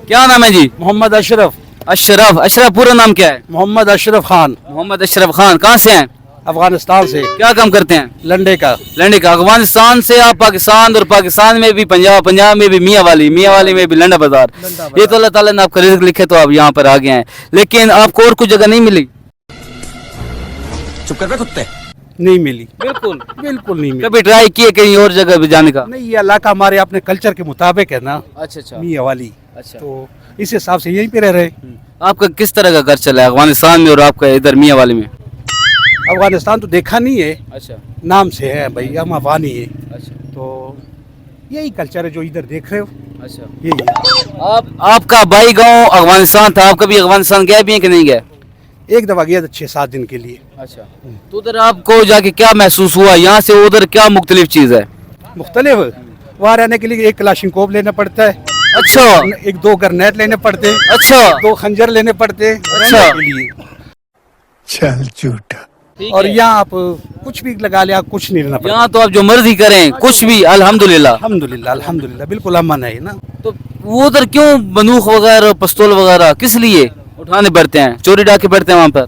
क्या नाम है जी? मोहम्मद अशरफ। अशरफ। अशरफ पूरा नाम क्या है? मोहम्मद अशरफ खान। मोहम्मद अशरफ खान। कहाँ से हैं? अफगानिस्तान से। क्या काम करते हैं? लंडे का। लंडे का। अफगानिस्तान से आप पाकिस्तान, और पाकिस्तान में भी पंजाब, पंजाब में भी मियाँ वाली, मियाँ वाली में भी लंडा बाजार। ये तो अल्लाह ताला ने आपका रिज़्क लिखे तो आप यहाँ पर आ गए हैं, लेकिन आपको और कुछ जगह नहीं मिली? चुप कर बे कुत्ते। नहीं मिली, बिल्कुल बिल्कुल नहीं मिली। कभी ट्राई किए कहीं और जगह भी जाने का? नहीं, ये इलाका हमारे अपने कल्चर के मुताबिक है ना, अच्छा अच्छा मियाँ वाली, अच्छा। तो इस हिसाब से यहीं पे रह रहे। आपका किस तरह का घर चला है अफगानिस्तान में और आपका इधर मियाँ वाली में? अफगानिस्तान तो देखा नहीं है, अच्छा नाम से है भाई, हम अफगानी है, अच्छा तो यही कल्चर है जो इधर देख रहे हो, अच्छा। यही है। आपका भाई गांव अफगानिस्तान था, आप कभी अफगानिस्तान गए भी हैं कि नहीं गए? एक दफा गया था 6-7 दिन के लिए। अच्छा। तो उधर आपको जाके क्या महसूस हुआ, यहाँ से उधर क्या मुख्तलिफ चीज़ है? मुख्तलिफ, वहाँ रहने के लिए एक क्लाशिनकोव लेना पड़ता है, अच्छा 1-2 गरनेट लेने पड़ते हैं, अच्छा 2 खंजर लेने पड़ते हैं अच्छा। रहने के लिए। चल झूठा। और यहाँ आप कुछ भी लगा ले, आप कुछ नहीं लेना पड़ता। यहाँ तो आप जो मर्जी करें, कुछ भी, अल्हम्दुलिल्लाह। अल्हम्दुलिल्लाह, अल्हम्दुलिल्लाह, बिल्कुल अमन है ना। तो वो उधर क्यों बंदूक वगैरह, पिस्तौल वगैरह किस लिए उठाने पड़ते हैं, चोरी डाके पड़ते हैं वहाँ पर?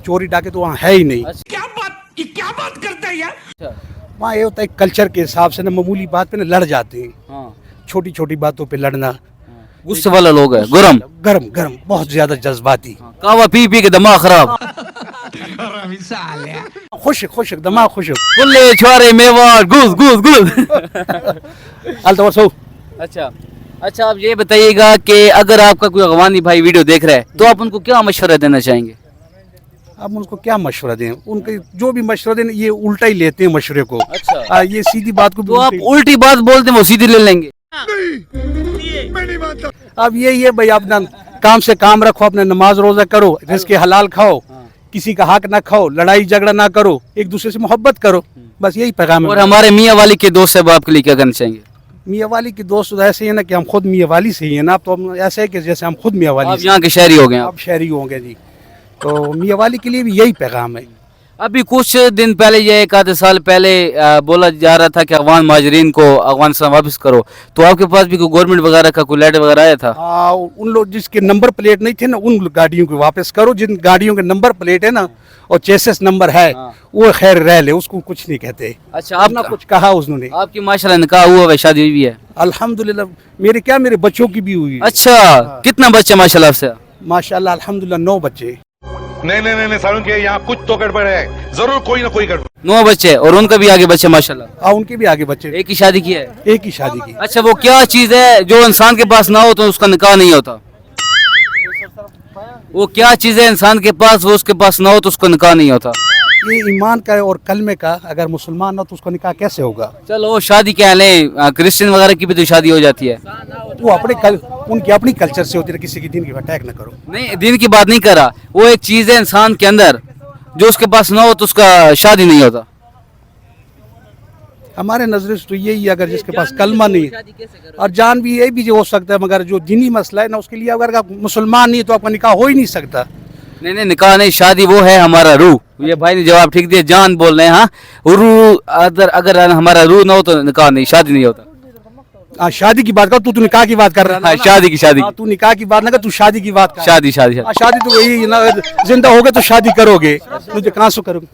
चोरी डाके तो वहाँ है ही नहीं। क्या बात करते हैं यार। वहाँ ये होता है कल्चर के हिसाब से ना, मामूली बात पे ना लड़ जाते हैं, हाँ, छोटी छोटी बातों पे लड़ना। गुस्से वाला लोग है, गरम, गरम गरम, बहुत ज्यादा जज्बाती, कावा पी पी के दिमाग खराब। खुश खुश दिमाग खुश। बुल्ले छुआरे मेवाड़ घुस घुस घुस। अल्तवसो अच्छा अच्छा, आप ये बताइएगा कि अगर आपका कोई अफगानी भाई वीडियो देख रहा है तो आप उनको क्या मशवरा देना चाहेंगे? अब उनको क्या मशवरा दें, उनके जो भी मशवरा दें ये उल्टा ही लेते हैं मशवरे को। अच्छा। ये सीधी बात को भी तो आप उल्टी- उल्टी बात बोलते हैं वो सीधी ले लेंगे। अब ये भाई, अपना काम से काम रखो, अपने नमाज रोजा करो, रिज़्क़ हलाल खाओ, किसी का हक ना खाओ, लड़ाई झगड़ा ना करो, एक दूसरे से मोहब्बत करो, बस यही पैगाम और है। हमारे मियाँ वाली के दोस्त साहब आपके लिए क्या करना चाहेंगे? मियाँ वाली के दोस्त ऐसे ही है ना कि हम खुद मियाँ वाली से ही है ना, अब तो हम ऐसे है कि जैसे हम खुद मियाँ वाली आप से, यहाँ के शहरी हो गए हैं। आप शहरी होंगे जी, तो मियाँ वाली के लिए भी यही पैगाम है। अभी कुछ दिन पहले, ये 1 साल पहले बोला जा रहा था कि अफगान महाजरीन को अफगानिस्तान वापस करो, तो आपके पास भी कोई गवर्नमेंट वगैरह का कोई लेटर वगैरह आया था? उन लोग जिसके नंबर प्लेट नहीं थे ना, उन गाड़ियों को वापस करो, जिन गाड़ियों के नंबर प्लेट है ना और चेसिस नंबर है, वो खैर रह ले, उसको कुछ नहीं कहते। अच्छा, अपना कुछ कहा उसने। आपकी माशाल्लाह निकाह हुआ है, शादी हुई है? अल्हम्दुलिल्लाह, मेरे बच्चों की भी हुई। अच्छा, कितना बच्चा माशाल्लाह आपसे? माशाल्लाह अल्हम्दुलिल्लाह 9 बच्चे। नहीं सारुण के यहाँ कुछ तो गड़बड़ है, जरूर कोई ना कोई गड़बड़। 9 बच्चे, और उनका भी आगे बच्चे माशाल्लाह? उनके भी आगे बच्चे, एक ही शादी की है? एक ही शादी की। अच्छा, वो क्या चीज़ है जो इंसान के पास ना हो तो उसका निकाह नहीं होता? वो क्या चीज़ है इंसान के पास, वो उसके पास ना हो तो उसका निकाह नहीं होता? ये ईमान का और कलमे का, अगर मुसलमान ना तो उसका निकाह कैसे होगा? चलो वो शादी क्या ले, क्रिश्चियन वगैरह की भी तो शादी हो जाती है। वो उनकी अपनी कल्चर से होती है, किसी की दीन की अटैक ना करो। नहीं, दीन की बात नहीं कर रहा, वो एक चीज़ है इंसान के अंदर जो उसके पास ना हो तो उसका शादी नहीं होता। हमारे नजर से तो यही है, अगर जिसके पास कलमा नहीं है, और जान भी ये भी जो हो सकता है, मगर जो दीनी मसला है ना, उसके लिए अगर आप मुसलमान नहीं है तो आपका निकाह हो ही नहीं सकता। नहीं नहीं, निकाह नहीं, शादी वो है हमारा रूह। ये भाई ने जवाब ठीक दिया, जान बोल रहे हैं। हाँ, रूह अगर हमारा रूह ना हो तो निकाह नहीं, शादी नहीं होता। शादी की बात कर, तू निकाह की बात कर रहा है हाँ, ना? शादी की, शादी की। तू निकाह की बात ना कर, तू शादी की बात कर। शादी शादी शादी। शादी तो वही है ना, जिंदा होगे तो शादी करोगे, मुझे कहाँ से करोगे?